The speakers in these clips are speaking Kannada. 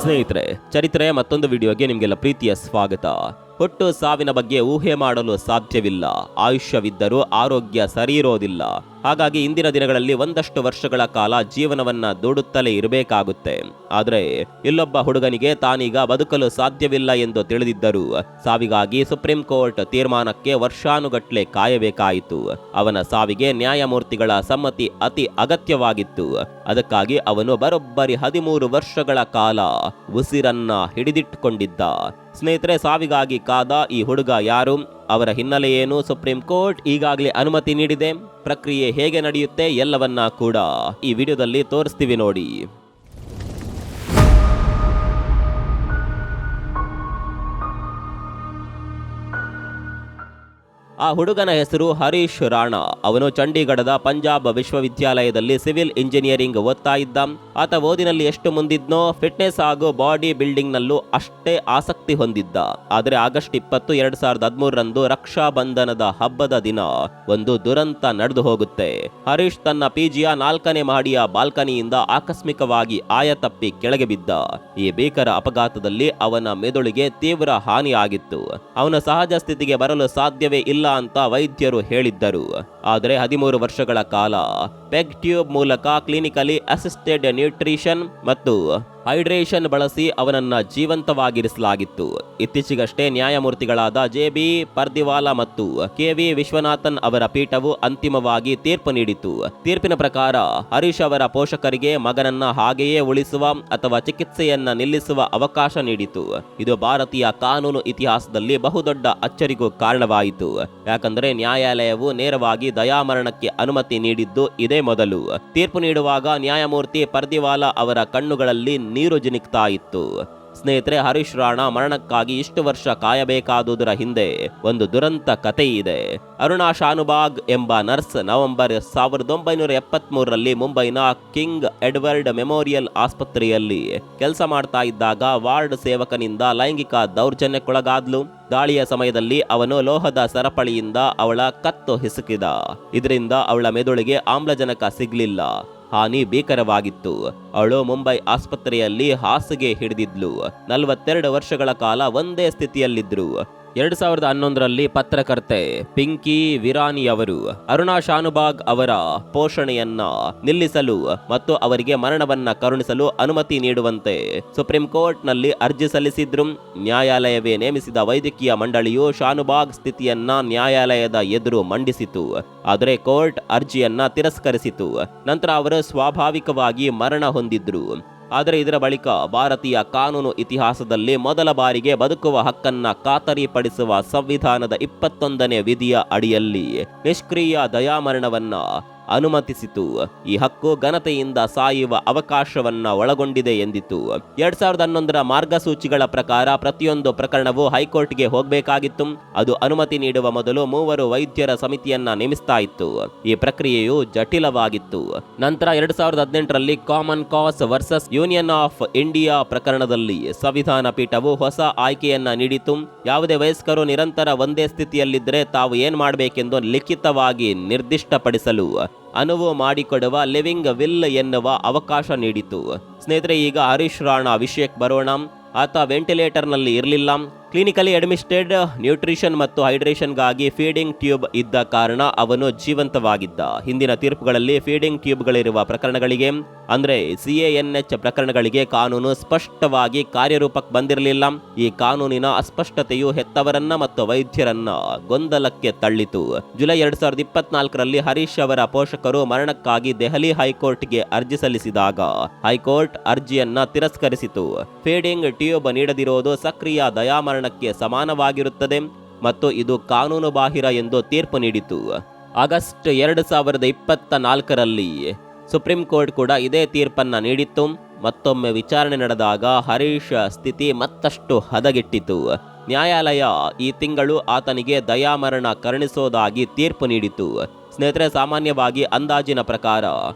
ಸ್ನೇಹಿತರೆ, ಚರಿತ್ರೆಯ ಮತ್ತೊಂದು ವಿಡಿಯೋಗೆ ನಿಮಗೆಲ್ಲ ಪ್ರೀತಿಯ ಸ್ವಾಗತ. ಹುಟ್ಟು ಸಾವಿನ ಬಗ್ಗೆ ಊಹೆ ಮಾಡಲು ಸಾಧ್ಯವಿಲ್ಲ. ಆಯುಷ್ಯವಿದ್ದರೂ ಆರೋಗ್ಯ ಸರಿ ಇರೋದಿಲ್ಲ. ಹಾಗಾಗಿ ಇಂದಿನ ದಿನಗಳಲ್ಲಿ ಒಂದಷ್ಟು ವರ್ಷಗಳ ಕಾಲ ಜೀವನವನ್ನ ದೂಡುತ್ತಲೇ ಇರಬೇಕಾಗುತ್ತೆ. ಆದರೆ ಇಲ್ಲೊಬ್ಬ ಹುಡುಗನಿಗೆ ತಾನೀಗ ಬದುಕಲು ಸಾಧ್ಯವಿಲ್ಲ ಎಂದು ತಿಳಿದಿದ್ದರೂ ಸಾವಿಗಾಗಿ ಸುಪ್ರೀಂ ಕೋರ್ಟ್ ತೀರ್ಮಾನಕ್ಕೆ ವರ್ಷಾನುಗಟ್ಲೆ ಕಾಯಬೇಕಾಯಿತು. ಅವನ ಸಾವಿಗೆ ನ್ಯಾಯಮೂರ್ತಿಗಳ ಸಮ್ಮತಿ ಅತಿ ಅಗತ್ಯವಾಗಿತ್ತು. ಅದಕ್ಕಾಗಿ ಅವನು ಬರೋಬ್ಬರಿ 13 ವರ್ಷಗಳ ಕಾಲ ಉಸಿರನ್ನ ಹಿಡಿದಿಟ್ಟುಕೊಂಡಿದ್ದ. ಸ್ನೇಹಿತರೆ, ಸಾವಿಗಾಗಿ ಕಾದ ಈ ಹುಡುಗ ಯಾರು, ಅವರ ಹಿನ್ನೆಲೆ ಏನು, ಸುಪ್ರೀಂ ಕೋರ್ಟ್ ಈಗಾಗಲೇ ಅನುಮತಿ ನೀಡಿದೆ, ಪ್ರಕ್ರಿಯೆ ಹೇಗೆ ನಡೆಯುತ್ತೆ ಎಲ್ಲವನ್ನ ಕೂಡ ಈ ವಿಡಿಯೋದಲ್ಲಿ ತೋರಿಸ್ತೀವಿ ನೋಡಿ. ಆ ಹುಡುಗನ ಹೆಸರು ಹರೀಶ್ ರಾಣಾ. ಅವನು ಚಂಡೀಗಢದ ಪಂಜಾಬ್ ವಿಶ್ವವಿದ್ಯಾಲಯದಲ್ಲಿ ಸಿವಿಲ್ ಇಂಜಿನಿಯರಿಂಗ್ ಓದ್ತಾ ಇದ್ದ. ಆತ ಓದಿನಲ್ಲಿ ಎಷ್ಟು ಮುಂದಿದ್ನೋ ಫಿಟ್ನೆಸ್ ಹಾಗೂ ಬಾಡಿ ಬಿಲ್ಡಿಂಗ್ ನಲ್ಲೂ ಅಷ್ಟೇ ಆಸಕ್ತಿ ಹೊಂದಿದ್ದ. ಆದರೆ ಆಗಸ್ಟ್ 20, 2013 ರಕ್ಷಾ ಬಂಧನದ ಹಬ್ಬದ ದಿನ ಒಂದು ದುರಂತ ನಡೆದು ಹೋಗುತ್ತೆ. ಹರೀಶ್ ತನ್ನ ಪಿಜಿಯ 4ನೇ ಮಹಡಿಯ ಬಾಲ್ಕನಿಯಿಂದ ಆಕಸ್ಮಿಕವಾಗಿ ಆಯತಪ್ಪಿ ಕೆಳಗೆ ಬಿದ್ದ. ಈ ಭೀಕರ ಅಪಘಾತದಲ್ಲಿ ಅವನ ಮೆದುಳಿಗೆ ತೀವ್ರ ಹಾನಿಯಾಗಿತ್ತು. ಅವನ ಸಹಜ ಸ್ಥಿತಿಗೆ ಬರಲು ಸಾಧ್ಯವೇ ಇಲ್ಲ ಅಂತ ವೈದ್ಯರು ಹೇಳಿದ್ದರು. ಆದರೆ 13 ವರ್ಷಗಳ ಕಾಲ ಪೆಗ್ ಟ್ಯೂಬ್ ಮೂಲಕ ಕ್ಲಿನಿಕಲಿ ಅಸಿಸ್ಟೆಡ್ ನ್ಯೂಟ್ರಿಷನ್ ಮತ್ತು ಹೈಡ್ರೇಷನ್ ಬಳಸಿ ಅವನನ್ನ ಜೀವಂತವಾಗಿರಿಸಲಾಗಿತ್ತು. ಇತ್ತೀಚೆಗಷ್ಟೇ ನ್ಯಾಯಮೂರ್ತಿಗಳಾದ JB ಪರ್ದಿವಾಲಾ ಮತ್ತು KV ವಿಶ್ವನಾಥನ್ ಅವರ ಪೀಠವು ಅಂತಿಮವಾಗಿ ತೀರ್ಪು ನೀಡಿತು. ತೀರ್ಪಿನ ಪ್ರಕಾರ ಹರೀಶ್ ಅವರ ಪೋಷಕರಿಗೆ ಮಗನನ್ನ ಹಾಗೆಯೇ ಉಳಿಸುವ ಅಥವಾ ಚಿಕಿತ್ಸೆಯನ್ನ ನಿಲ್ಲಿಸುವ ಅವಕಾಶ ನೀಡಿತು. ಇದು ಭಾರತೀಯ ಕಾನೂನು ಇತಿಹಾಸದಲ್ಲಿ ಬಹುದೊಡ್ಡ ಅಚ್ಚರಿಗೂ ಕಾರಣವಾಯಿತು. ಯಾಕಂದ್ರೆ ನ್ಯಾಯಾಲಯವು ನೇರವಾಗಿ ದಯಾಮರಣಕ್ಕೆ ಅನುಮತಿ ನೀಡಿದ್ದು ಇದೇ ಮೊದಲು. ತೀರ್ಪು ನೀಡುವಾಗ ನ್ಯಾಯಮೂರ್ತಿ ಪರ್ದಿವಾಲಾ ಅವರ ಕಣ್ಣುಗಳಲ್ಲಿ ನೀರು ಜಿನುಕ್ತಾ ಇತ್ತು. ಸ್ನೇಹಿತರೆ, ಹರೀಶ್ ರಾಣಾ ಮರಣಕ್ಕಾಗಿ ಇಷ್ಟು ವರ್ಷ ಕಾಯಬೇಕಾದುದರ ಹಿಂದೆ ಒಂದು ದುರಂತ ಕಥೆ ಇದೆ. ಅರುಣಾ ಶಾನುಭಾಗ್ ಎಂಬ ನರ್ಸ್ ನವೆಂಬರ್ 1973 ಮುಂಬೈನ ಕಿಂಗ್ ಎಡ್ವರ್ಡ್ ಮೆಮೋರಿಯಲ್ ಆಸ್ಪತ್ರೆಯಲ್ಲಿ ಕೆಲಸ ಮಾಡ್ತಾ ಇದ್ದಾಗ ವಾರ್ಡ್ ಸೇವಕನಿಂದ ಲೈಂಗಿಕ ದೌರ್ಜನ್ಯಕ್ಕೊಳಗಾದ್ಲು. ದಾಳಿಯ ಸಮಯದಲ್ಲಿ ಅವನು ಲೋಹದ ಸರಪಳಿಯಿಂದ ಅವಳ ಕತ್ತು ಹಿಸುಕಿದ. ಇದರಿಂದ ಅವಳ ಮೆದುಳಿಗೆ ಆಮ್ಲಜನಕ ಸಿಗ್ಲಿಲ್ಲ. ಹಾನಿ ಭೀಕರವಾಗಿತ್ತು. ಅವಳು ಮುಂಬೈ ಆಸ್ಪತ್ರೆಯಲ್ಲಿ ಹಾಸಿಗೆ ಹಿಡಿದಿದ್ಲು. 42 ವರ್ಷಗಳ ಕಾಲ ಒಂದೇ ಸ್ಥಿತಿಯಲ್ಲಿದ್ರು. 2011 ಪತ್ರಕರ್ತೆ ಪಿಂಕಿ ವಿರಾನಿ ಅವರು ಅರುಣಾ ಶಾನುಭಾಗ್ ಅವರ ಪೋಷಣೆಯನ್ನ ನಿಲ್ಲಿಸಲು ಮತ್ತು ಅವರಿಗೆ ಮರಣವನ್ನ ಕರುಣಿಸಲು ಅನುಮತಿ ನೀಡುವಂತೆ ಸುಪ್ರೀಂ ಕೋರ್ಟ್ ನಲ್ಲಿ ಅರ್ಜಿ ಸಲ್ಲಿಸಿದ್ರು. ನ್ಯಾಯಾಲಯವೇ ನೇಮಿಸಿದ ವೈದ್ಯಕೀಯ ಮಂಡಳಿಯು ಶಾನುಭಾಗ್ ಸ್ಥಿತಿಯನ್ನ ನ್ಯಾಯಾಲಯದ ಎದುರು ಮಂಡಿಸಿತು. ಆದರೆ ಕೋರ್ಟ್ ಅರ್ಜಿಯನ್ನ ತಿರಸ್ಕರಿಸಿತು. ನಂತರ ಅವರು ಸ್ವಾಭಾವಿಕವಾಗಿ ಮರಣ ಹೊಂದಿದ್ರು. ಆದರೆ ಇದರ ಬಳಿಕ ಭಾರತೀಯ ಕಾನೂನು ಇತಿಹಾಸದಲ್ಲಿ ಮೊದಲ ಬಾರಿಗೆ ಬದುಕುವ ಹಕ್ಕನ್ನ ಖಾತರಿಪಡಿಸುವ ಸಂವಿಧಾನದ 21ನೇ ವಿಧಿಯ ಅಡಿಯಲ್ಲಿ ನಿಷ್ಕ್ರಿಯ ದಯಾಮರಣವನ್ನ ಅನುಮತಿಸಿತು. ಈ ಹಕ್ಕು ಘನತೆಯಿಂದ ಸಾಯುವ ಅವಕಾಶವನ್ನ ಒಳಗೊಂಡಿದೆ ಎಂದಿತು. 2011 ಮಾರ್ಗಸೂಚಿಗಳ ಪ್ರಕಾರ ಪ್ರತಿಯೊಂದು ಪ್ರಕರಣವು ಹೈಕೋರ್ಟ್ಗೆ ಹೋಗಬೇಕಾಗಿತ್ತು. ಅದು ಅನುಮತಿ ನೀಡುವ ಮೊದಲು 3 ವೈದ್ಯರ ಸಮಿತಿಯನ್ನ ನೇಮಿಸ್ತಾ ಇತ್ತು. ಈ ಪ್ರಕ್ರಿಯೆಯು ಜಟಿಲವಾಗಿತ್ತು. ನಂತರ 2018 common cos versus union of India ಪ್ರಕರಣದಲ್ಲಿ ಸಂವಿಧಾನ ಪೀಠವು ಹೊಸ ಆಯ್ಕೆಯನ್ನ ನೀಡಿತು. ಯಾವುದೇ ವಯಸ್ಕರು ನಿರಂತರ ಒಂದೇ ಸ್ಥಿತಿಯಲ್ಲಿದ್ದರೆ ತಾವು ಏನ್ ಮಾಡಬೇಕೆಂದು ಲಿಖಿತವಾಗಿ ನಿರ್ದಿಷ್ಟಪಡಿಸಲು ಅನುವು ಮಾಡಿಕೊಡುವ ಲಿವಿಂಗ್ ವಿಲ್ ಎನ್ನುವ ಅವಕಾಶ ನೀಡಿತು. ಸ್ನೇಹಿತರೆ, ಈಗ ಹರೀಶ್ ರಾಣಾ ವಿಷಯಕ್ಕೆ ಬರೋಣ. ಆತ ವೆಂಟಿಲೇಟರ್ನಲ್ಲಿ ಇರಲಿಲ್ಲ. ಕ್ಲಿನಿಕಲಿ ಅಡ್ಮಿನಿಸ್ಟ್ರೇಡ್ ನ್ಯೂಟ್ರಿಷನ್ ಮತ್ತು ಹೈಡ್ರೇಷನ್ಗಾಗಿ ಫೀಡಿಂಗ್ ಟ್ಯೂಬ್ ಇದ್ದ ಕಾರಣ ಅವನು ಜೀವಂತವಾಗಿದ್ದ. ಹಿಂದಿನ ತೀರ್ಪುಗಳಲ್ಲಿ ಫೀಡಿಂಗ್ ಟ್ಯೂಬ್ಗಳಿರುವ ಪ್ರಕರಣಗಳಿಗೆ ಅಂದ್ರೆ CANH ಪ್ರಕರಣಗಳಿಗೆ ಕಾನೂನು ಸ್ಪಷ್ಟವಾಗಿ ಕಾರ್ಯರೂಪಕ್ಕೆ ಬಂದಿರಲಿಲ್ಲ. ಈ ಕಾನೂನಿನ ಅಸ್ಪಷ್ಟತೆಯು ಹೆತ್ತವರನ್ನ ಮತ್ತು ವೈದ್ಯರನ್ನ ಗೊಂದಲಕ್ಕೆ ತಳ್ಳಿತು. ಜುಲೈ 2024 ಹರೀಶ್ ಅವರ ಪೋಷಕರು ಮರಣಕ್ಕಾಗಿ ದೆಹಲಿ ಹೈಕೋರ್ಟ್ಗೆ ಅರ್ಜಿ ಸಲ್ಲಿಸಿದಾಗ ಹೈಕೋರ್ಟ್ ಅರ್ಜಿಯನ್ನ ತಿರಸ್ಕರಿಸಿತು. ಫೀಡಿಂಗ್ ಟ್ಯೂಬ್ ನೀಡದಿರೋದು ಸಕ್ರಿಯ ದಯಾಮರಣಕ್ಕೆ ಸಮಾನವಾಗಿರುತ್ತದೆ ಮತ್ತು ಇದು ಕಾನೂನು ಬಾಹಿರ ಎಂದು ತೀರ್ಪು ನೀಡಿತು. ಆಗಸ್ಟ್ 2024 ಸುಪ್ರೀಂ ಕೋರ್ಟ್ ಕೂಡ ಇದೇ ತೀರ್ಪನ್ನ ನೀಡಿತ್ತು. ಮತ್ತೊಮ್ಮೆ ವಿಚಾರಣೆ ನಡೆದಾಗ ಹರೀಶ್ ಸ್ಥಿತಿ ಮತ್ತಷ್ಟು ಹದಗೆಟ್ಟಿತು. ನ್ಯಾಯಾಲಯ ಈ ತಿಂಗಳು ಆತನಿಗೆ ದಯಾಮರಣ ಕರುಣಿಸೋದಾಗಿ ತೀರ್ಪು ನೀಡಿತು. ಸ್ನೇಹಿತರೆ, ಸಾಮಾನ್ಯವಾಗಿ ಅಂದಾಜಿನ ಪ್ರಕಾರ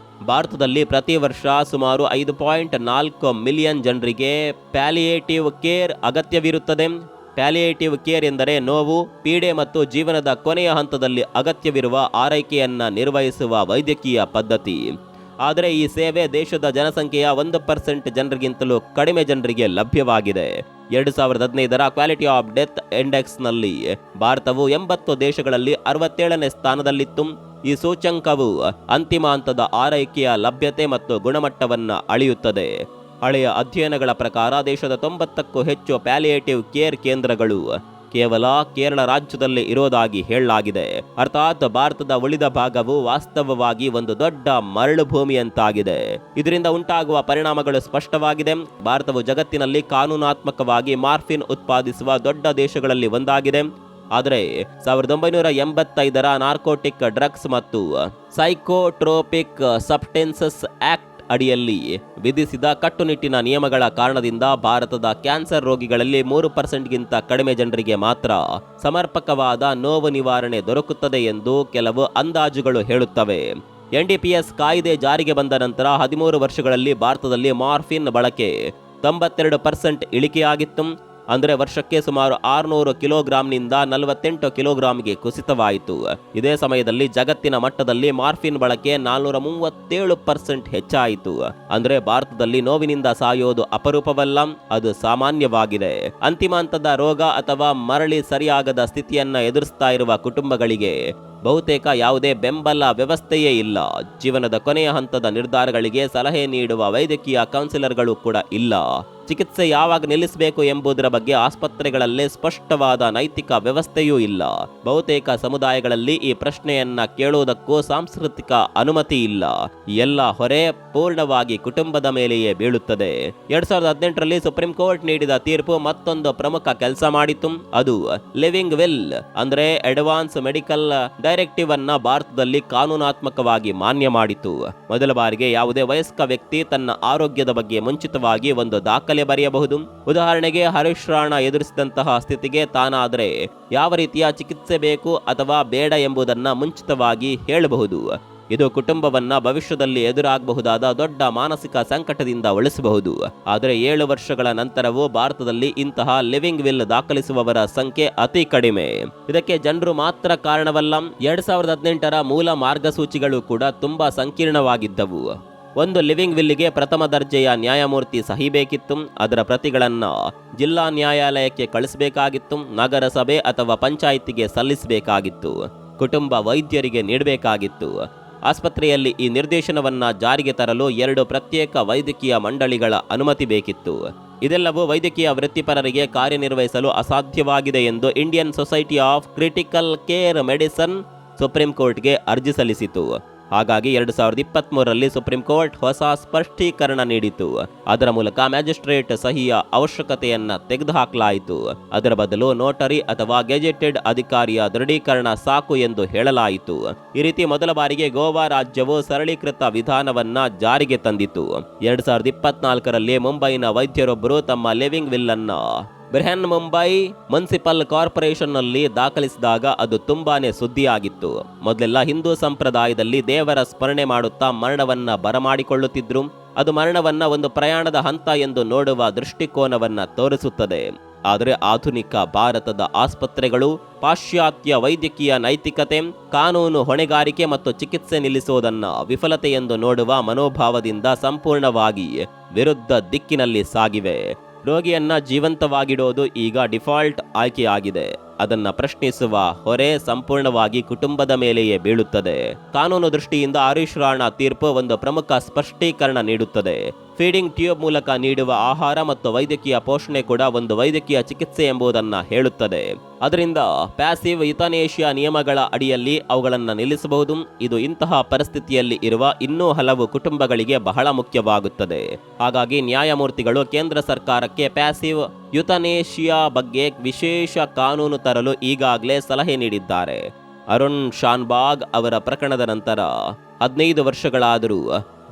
ಭಾರತದಲ್ಲಿ ಪ್ರತಿ ವರ್ಷ ಸುಮಾರು 5.4 ಮಿಲಿಯನ್ ಜನರಿಗೆ ಪ್ಯಾಲಿಯೇಟಿವ್ ಕೇರ್ ಅಗತ್ಯವಿರುತ್ತದೆ. ಪ್ಯಾಲಿಯೇಟಿವ್ ಕೇರ್ ಎಂದರೆ ನೋವು, ಪೀಡೆ ಮತ್ತು ಜೀವನದ ಕೊನೆಯ ಹಂತದಲ್ಲಿ ಅಗತ್ಯವಿರುವ ಆರೈಕೆಯನ್ನ ನಿರ್ವಹಿಸುವ ವೈದ್ಯಕೀಯ ಪದ್ಧತಿ. ಆದರೆ ಈ ಸೇವೆ ದೇಶದ ಜನಸಂಖ್ಯೆಯ 1% ಜನರಿಗಿಂತಲೂ ಕಡಿಮೆ ಜನರಿಗೆ ಲಭ್ಯವಾಗಿದೆ. 2015ರ ಕ್ವಾಲಿಟಿ ಆಫ್ ಡೆತ್ ಇಂಡೆಕ್ಸ್ನಲ್ಲಿ ಭಾರತವು 80 ದೇಶಗಳಲ್ಲಿ 67ನೇ ಸ್ಥಾನದಲ್ಲಿತ್ತು. ಈ ಸೂಚ್ಯಂಕವು ಅಂತಿಮ ಹಂತದ ಆರೈಕೆಯ ಲಭ್ಯತೆ ಮತ್ತು ಗುಣಮಟ್ಟವನ್ನು ಅಳೆಯುತ್ತದೆ. ಹಳೆಯ ಅಧ್ಯಯನಗಳ ಪ್ರಕಾರ ದೇಶದ 90ಕ್ಕೂ ಹೆಚ್ಚು ಪ್ಯಾಲಿಯೇಟಿವ್ ಕೇರ್ ಕೇಂದ್ರಗಳು ಕೇವಲ ಕೇರಳ ರಾಜ್ಯದಲ್ಲಿ ಇರೋದಾಗಿ ಹೇಳಲಾಗಿದೆ. ಅರ್ಥಾತ್ ಭಾರತದ ಉಳಿದ ಭಾಗವು ವಾಸ್ತವವಾಗಿ ಒಂದು ದೊಡ್ಡ ಮರಳು ಭೂಮಿಯಂತಾಗಿದೆ. ಇದರಿಂದ ಉಂಟಾಗುವ ಪರಿಣಾಮಗಳು ಸ್ಪಷ್ಟವಾಗಿದೆ. ಭಾರತವು ಜಗತ್ತಿನಲ್ಲಿ ಕಾನೂನಾತ್ಮಕವಾಗಿ ಮಾರ್ಫಿನ್ ಉತ್ಪಾದಿಸುವ ದೊಡ್ಡ ದೇಶಗಳಲ್ಲಿ ಒಂದಾಗಿದೆ. ಆದರೆ 1985ರ ನಾರ್ಕೋಟಿಕ್ ಡ್ರಗ್ಸ್ ಮತ್ತು ಸೈಕೋಟ್ರೋಪಿಕ್ ಸಬ್ಸ್ಟೆನ್ಸಸ್ ಆಕ್ಟ್ ಅಡಿಯಲ್ಲಿ ವಿಧಿಸಿದ ಕಟ್ಟುನಿಟ್ಟಿನ ನಿಯಮಗಳ ಕಾರಣದಿಂದ ಭಾರತದ ಕ್ಯಾನ್ಸರ್ ರೋಗಿಗಳಲ್ಲಿ 3%ಗಿಂತ ಕಡಿಮೆ ಜನರಿಗೆ ಮಾತ್ರ ಸಮರ್ಪಕವಾದ ನೋವು ನಿವಾರಣೆ ದೊರಕುತ್ತದೆ ಎಂದು ಕೆಲವು ಅಂದಾಜುಗಳು ಹೇಳುತ್ತವೆ. NDPS ಕಾಯ್ದೆ ಜಾರಿಗೆ ಬಂದ ನಂತರ 13 ವರ್ಷಗಳಲ್ಲಿ ಭಾರತದಲ್ಲಿ ಮಾರ್ಫಿನ್ ಬಳಕೆ 92% ಇಳಿಕೆಯಾಗಿತ್ತು. ಅಂದರೆ ವರ್ಷಕ್ಕೆ ಸುಮಾರು 600 ಕಿಲೋಗ್ರಾಂನಿಂದ 48 ಕಿಲೋಗ್ರಾಂಗೆ ಕುಸಿತವಾಯಿತು. ಇದೇ ಸಮಯದಲ್ಲಿ ಜಗತ್ತಿನ ಮಟ್ಟದಲ್ಲಿ ಮಾರ್ಫಿನ್ ಬಳಕೆ 437% ಹೆಚ್ಚಾಯಿತು. ಅಂದರೆ ಭಾರತದಲ್ಲಿ ನೋವಿನಿಂದ ಸಾಯೋದು ಅಪರೂಪವಲ್ಲ, ಅದು ಸಾಮಾನ್ಯವಾಗಿದೆ. ಅಂತಿಮ ಹಂತದ ರೋಗ ಅಥವಾ ಮರಳಿ ಸರಿಯಾಗದ ಸ್ಥಿತಿಯನ್ನ ಎದುರಿಸ್ತಾ ಇರುವ ಕುಟುಂಬಗಳಿಗೆ ಬಹುತೇಕ ಯಾವುದೇ ಬೆಂಬಲ ವ್ಯವಸ್ಥೆಯೇ ಇಲ್ಲ. ಜೀವನದ ಕೊನೆಯ ಹಂತದ ನಿರ್ಧಾರಗಳಿಗೆ ಸಲಹೆ ನೀಡುವ ವೈದ್ಯಕೀಯ ಕೌನ್ಸಿಲರ್ಗಳು ಕೂಡ ಇಲ್ಲ. ಚಿಕಿತ್ಸೆ ಯಾವಾಗ ನಿಲ್ಲಿಸಬೇಕು ಎಂಬುದರ ಬಗ್ಗೆ ಆಸ್ಪತ್ರೆಗಳಲ್ಲೇ ಸ್ಪಷ್ಟವಾದ ನೈತಿಕ ವ್ಯವಸ್ಥೆಯೂ ಇಲ್ಲ. ಬಹುತೇಕ ಸಮುದಾಯಗಳಲ್ಲಿ ಈ ಪ್ರಶ್ನೆಯನ್ನ ಕೇಳುವುದಕ್ಕೂ ಸಾಂಸ್ಕೃತಿಕ ಅನುಮತಿ ಇಲ್ಲ. ಎಲ್ಲ ಹೊರೆ ಪೂರ್ಣವಾಗಿ ಕುಟುಂಬದ ಮೇಲೆಯೇ ಬೀಳುತ್ತದೆ. 2018ರಲ್ಲಿ ಸುಪ್ರೀಂ ಕೋರ್ಟ್ ನೀಡಿದ ತೀರ್ಪು ಮತ್ತೊಂದು ಪ್ರಮುಖ ಕೆಲಸ ಮಾಡಿತು. ಅದು ಲಿವಿಂಗ್ ವಿಲ್ ಅಂದ್ರೆ ಅಡ್ವಾನ್ಸ್ ಮೆಡಿಕಲ್ ಡೈರೆಕ್ಟಿವ್ ಅನ್ನ ಭಾರತದಲ್ಲಿ ಕಾನೂನಾತ್ಮಕವಾಗಿ ಮಾನ್ಯ ಮಾಡಿತು. ಮೊದಲ ಬಾರಿಗೆ ಯಾವುದೇ ವಯಸ್ಕ ವ್ಯಕ್ತಿ ತನ್ನ ಆರೋಗ್ಯದ ಬಗ್ಗೆ ಮುಂಚಿತವಾಗಿ ಒಂದು ದಾಖಲೆ ಬರೆಯಬಹುದು. ಉದಾಹರಣೆಗೆ ಹರೀಶ್ ರಾಣಾ ಎದುರಿಸಿದಂತಹ ಸ್ಥಿತಿಗೆ ತಾನಾದರೆ ಯಾವ ರೀತಿಯ ಚಿಕಿತ್ಸೆ ಬೇಕು ಅಥವಾ ಬೇಡ ಎಂಬುದನ್ನ ಮುಂಚಿತವಾಗಿ ಹೇಳಬಹುದು. ಇದು ಕುಟುಂಬವನ್ನ ಭವಿಷ್ಯದಲ್ಲಿ ಎದುರಾಗಬಹುದಾದ ದೊಡ್ಡ ಮಾನಸಿಕ ಸಂಕಟದಿಂದ ಉಳಿಸಬಹುದು. ಆದರೆ 7 ವರ್ಷಗಳ ನಂತರವೂ ಭಾರತದಲ್ಲಿ ಇಂತಹ ಲಿವಿಂಗ್ ವಿಲ್ ದಾಖಲಿಸುವವರ ಸಂಖ್ಯೆ ಅತಿ ಕಡಿಮೆ. ಇದಕ್ಕೆ ಜನರು ಮಾತ್ರ ಕಾರಣವಲ್ಲ. 2018ರ ಮೂಲ ಮಾರ್ಗಸೂಚಿಗಳು ಕೂಡ ತುಂಬಾ ಸಂಕೀರ್ಣವಾಗಿದ್ದವು. ಒಂದು ಲಿವಿಂಗ್ ವಿಲ್ಲಿಗೆ ಪ್ರಥಮ ದರ್ಜೆಯ ನ್ಯಾಯಮೂರ್ತಿ ಸಹಿ ಬೇಕಿತ್ತು. ಅದರ ಪ್ರತಿಗಳನ್ನ ಜಿಲ್ಲಾ ನ್ಯಾಯಾಲಯಕ್ಕೆ ಕಳಿಸಬೇಕಾಗಿತ್ತು. ನಗರಸಭೆ ಅಥವಾ ಪಂಚಾಯಿತಿಗೆ ಸಲ್ಲಿಸಬೇಕಾಗಿತ್ತು. ಕುಟುಂಬ ವೈದ್ಯರಿಗೆ ನೀಡಬೇಕಾಗಿತ್ತು. ಆಸ್ಪತ್ರೆಯಲ್ಲಿ ಈ ನಿರ್ದೇಶನವನ್ನ ಜಾರಿಗೆ ತರಲು 2 ಪ್ರತ್ಯೇಕ ವೈದ್ಯಕೀಯ ಮಂಡಳಿಗಳ ಅನುಮತಿ ಬೇಕಿತ್ತು. ಇದೆಲ್ಲವೂ ವೈದ್ಯಕೀಯ ವೃತ್ತಿಪರರಿಗೆ ಕಾರ್ಯನಿರ್ವಹಿಸಲು ಅಸಾಧ್ಯವಾಗಿದೆ ಎಂದು Indian society of critical care medicine supreme ಕೋರ್ಟ್ಗೆ ಅರ್ಜಿ ಸಲ್ಲಿಸಿತು. ಹಾಗಾಗಿ 2023ರಲ್ಲಿ ಸುಪ್ರೀಂ ಕೋರ್ಟ್ ಹೊಸ ಸ್ಪಷ್ಟೀಕರಣ ನೀಡಿತು. ಅದರ ಮೂಲಕ ಮ್ಯಾಜಿಸ್ಟ್ರೇಟ್ ಸಹಿಯ ಅವಶ್ಯಕತೆಯನ್ನ ತೆಗೆದುಹಾಕಲಾಯಿತು. ಅದರ ಬದಲು ನೋಟರಿ ಅಥವಾ ಗೆಜೆಟೆಡ್ ಅಧಿಕಾರಿಯ ದೃಢೀಕರಣ ಸಾಕು ಎಂದು ಹೇಳಲಾಯಿತು. ಈ ರೀತಿ ಮೊದಲ ಬಾರಿಗೆ ಗೋವಾ ರಾಜ್ಯವು ಸರಳೀಕೃತ ವಿಧಾನವನ್ನ ಜಾರಿಗೆ ತಂದಿತು. 2024ರಲ್ಲಿ ಮುಂಬೈನ ವೈದ್ಯರೊಬ್ಬರು ತಮ್ಮ ಲಿವಿಂಗ್ ವಿಲ್ ಅನ್ನ ಬ್ರಿಹನ್ ಮುಂಬೈ ಮುನ್ಸಿಪಲ್ ಕಾರ್ಪೊರೇಷನ್ ನಲ್ಲಿ ದಾಖಲಿಸಿದಾಗ ಅದು ತುಂಬಾನೇ ಸುದ್ದಿಯಾಗಿತ್ತು. ಮೊದಲೆಲ್ಲ ಹಿಂದೂ ಸಂಪ್ರದಾಯದಲ್ಲಿ ದೇವರ ಸ್ಮರಣೆ ಮಾಡುತ್ತಾ ಮರಣವನ್ನ ಬರಮಾಡಿಕೊಳ್ಳುತ್ತಿದ್ರು. ಅದು ಮರಣವನ್ನ ಒಂದು ಪ್ರಯಾಣದ ಹಂತ ಎಂದು ನೋಡುವ ದೃಷ್ಟಿಕೋನವನ್ನ ತೋರಿಸುತ್ತದೆ. ಆದರೆ ಆಧುನಿಕ ಭಾರತದ ಆಸ್ಪತ್ರೆಗಳು ಪಾಶ್ಚಾತ್ಯ ವೈದ್ಯಕೀಯ ನೈತಿಕತೆ, ಕಾನೂನು ಹೊಣೆಗಾರಿಕೆ ಮತ್ತು ಚಿಕಿತ್ಸೆ ನಿಲ್ಲಿಸುವುದನ್ನ ವಿಫಲತೆ ಎಂದು ನೋಡುವ ಮನೋಭಾವದಿಂದ ಸಂಪೂರ್ಣವಾಗಿ ವಿರುದ್ಧ ದಿಕ್ಕಿನಲ್ಲಿ ಸಾಗಿವೆ. ರೋಗಿಯನ್ನ ಜೀವಂತವಾಗಿಡೋದು ಈಗ ಡಿಫಾಲ್ಟ್ ಆಯ್ಕೆಯಾಗಿದೆ. ಅದನ್ನ ಪ್ರಶ್ನಿಸುವ ಹೊರೆ ಸಂಪೂರ್ಣವಾಗಿ ಕುಟುಂಬದ ಮೇಲೆಯೇ ಬೀಳುತ್ತದೆ. ಕಾನೂನು ದೃಷ್ಟಿಯಿಂದ ಹರೀಶ್ ರಾಣಾ ತೀರ್ಪು ಒಂದು ಪ್ರಮುಖ ಸ್ಪಷ್ಟೀಕರಣ ನೀಡುತ್ತದೆ. ಫೀಡಿಂಗ್ ಟ್ಯೂಬ್ ಮೂಲಕ ನೀಡುವ ಆಹಾರ ಮತ್ತು ವೈದ್ಯಕೀಯ ಪೋಷಣೆ ಕೂಡ ಒಂದು ವೈದ್ಯಕೀಯ ಚಿಕಿತ್ಸೆ ಎಂಬುದನ್ನು ಹೇಳುತ್ತದೆ. ಅದರಿಂದ ಪ್ಯಾಸಿವ್ ಯುಥನೇಷಿಯಾ ನಿಯಮಗಳ ಅಡಿಯಲ್ಲಿ ಅವುಗಳನ್ನು ನಿಲ್ಲಿಸಬಹುದು. ಇದು ಇಂತಹ ಪರಿಸ್ಥಿತಿಯಲ್ಲಿ ಇರುವ ಇನ್ನೂ ಹಲವು ಕುಟುಂಬಗಳಿಗೆ ಬಹಳ ಮುಖ್ಯವಾಗುತ್ತದೆ. ಹಾಗಾಗಿ ನ್ಯಾಯಮೂರ್ತಿಗಳು ಕೇಂದ್ರ ಸರ್ಕಾರಕ್ಕೆ ಪ್ಯಾಸಿವ್ ಯುಥನೇಷಿಯಾ ಬಗ್ಗೆ ವಿಶೇಷ ಕಾನೂನು ತರಲು ಈಗಾಗಲೇ ಸಲಹೆ ನೀಡಿದ್ದಾರೆ. ಅರುಣ್ ಶಾನ್ಬಾಗ್ ಅವರ ಪ್ರಕರಣದ ನಂತರ 15 ವರ್ಷಗಳಾದರೂ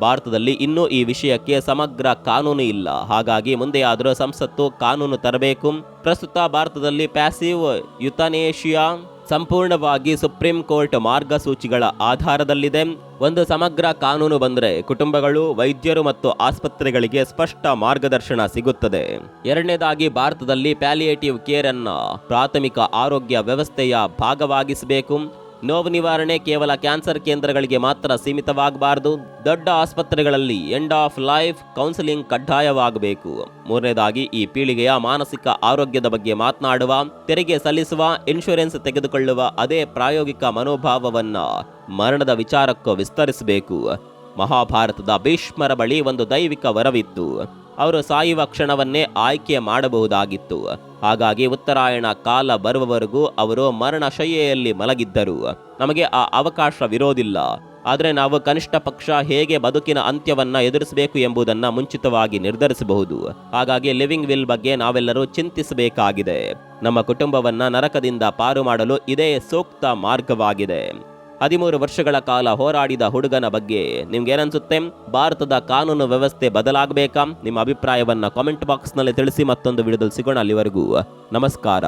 ಭಾರತದಲ್ಲಿ ಇನ್ನೂ ಈ ವಿಷಯಕ್ಕೆ ಸಮಗ್ರ ಕಾನೂನು ಇಲ್ಲ. ಹಾಗಾಗಿ ಮುಂದೆಯಾದರೂ ಸಂಸತ್ತು ಕಾನೂನು ತರಬೇಕು. ಪ್ರಸ್ತುತ ಭಾರತದಲ್ಲಿ ಪ್ಯಾಸಿವ್ ಯುಥನೇಷಿಯಾ ಸಂಪೂರ್ಣವಾಗಿ ಸುಪ್ರೀಂ ಕೋರ್ಟ್ ಮಾರ್ಗಸೂಚಿಗಳ ಆಧಾರದಲ್ಲಿದೆ. ಒಂದು ಸಮಗ್ರ ಕಾನೂನು ಬಂದರೆ ಕುಟುಂಬಗಳು, ವೈದ್ಯರು ಮತ್ತು ಆಸ್ಪತ್ರೆಗಳಿಗೆ ಸ್ಪಷ್ಟ ಮಾರ್ಗದರ್ಶನ ಸಿಗುತ್ತದೆ. ಎರಡನೇದಾಗಿ, ಭಾರತದಲ್ಲಿ ಪ್ಯಾಲಿಯೇಟಿವ್ ಕೇರ್ ಅನ್ನು ಪ್ರಾಥಮಿಕ ಆರೋಗ್ಯ ವ್ಯವಸ್ಥೆಯ ಭಾಗವಾಗಿಸಬೇಕು. ನೋವು ನಿವಾರಣೆ ಕೇವಲ ಕ್ಯಾನ್ಸರ್ ಕೇಂದ್ರಗಳಿಗೆ ಮಾತ್ರ ಸೀಮಿತವಾಗಬಾರದು. ದೊಡ್ಡ ಆಸ್ಪತ್ರೆಗಳಲ್ಲಿ ಎಂಡ್ ಆಫ್ ಲೈಫ್ ಕೌನ್ಸಿಲಿಂಗ್ ಕಡ್ಡಾಯವಾಗಬೇಕು. ಮೂರನೇದಾಗಿ, ಈ ಪೀಳಿಗೆಯ ಮಾನಸಿಕ ಆರೋಗ್ಯದ ಬಗ್ಗೆ ಮಾತನಾಡುವ, ತೆರಿಗೆ ಸಲ್ಲಿಸುವ, ಇನ್ಶೂರೆನ್ಸ್ ತೆಗೆದುಕೊಳ್ಳುವ ಅದೇ ಪ್ರಾಯೋಗಿಕ ಮನೋಭಾವವನ್ನ ಮರಣದ ವಿಚಾರಕ್ಕೂ ವಿಸ್ತರಿಸಬೇಕು. ಮಹಾಭಾರತದ ಭೀಷ್ಮರ ಬಳಿ ಒಂದು ದೈವಿಕ ವರವಿತ್ತು. ಅವರು ಸಾಯುವ ಕ್ಷಣವನ್ನೇ ಆಯ್ಕೆ ಮಾಡಬಹುದಾಗಿತ್ತು. ಹಾಗಾಗಿ ಉತ್ತರಾಯಣ ಕಾಲ ಬರುವವರೆಗೂ ಅವರು ಮರಣಶಯ್ಯೆಯಲ್ಲಿ ಮಲಗಿದ್ದರು. ನಮಗೆ ಆ ಅವಕಾಶವಿರೋದಿಲ್ಲ. ಆದರೆ ನಾವು ಕನಿಷ್ಠ ಪಕ್ಷ ಹೇಗೆ ಬದುಕಿನ ಅಂತ್ಯವನ್ನ ಎದುರಿಸಬೇಕು ಎಂಬುದನ್ನ ಮುಂಚಿತವಾಗಿ ನಿರ್ಧರಿಸಬಹುದು. ಹಾಗಾಗಿ ಲಿವಿಂಗ್ ವಿಲ್ ಬಗ್ಗೆ ನಾವೆಲ್ಲರೂ ಚಿಂತಿಸಬೇಕಾಗಿದೆ. ನಮ್ಮ ಕುಟುಂಬವನ್ನ ನರಕದಿಂದ ಪಾರು ಮಾಡಲು ಇದೇ ಸೂಕ್ತ ಮಾರ್ಗವಾಗಿದೆ. 13 ವರ್ಷಗಳ ಕಾಲ ಹೋರಾಡಿದ ಹುಡುಗನ ಬಗ್ಗೆ ನಿಮ್ಗೇನನ್ಸುತ್ತೆ? ಭಾರತದ ಕಾನೂನು ವ್ಯವಸ್ಥೆ ಬದಲಾಗಬೇಕಾ? ನಿಮ್ಮ ಅಭಿಪ್ರಾಯವನ್ನ ಕಾಮೆಂಟ್ ಬಾಕ್ಸ್ನಲ್ಲಿ ತಿಳಿಸಿ. ಮತ್ತೊಂದು ವಿಡಿಯೋದಲ್ಲಿ ಸಿಗೋಣ. ಅಲ್ಲಿವರೆಗೂ ನಮಸ್ಕಾರ.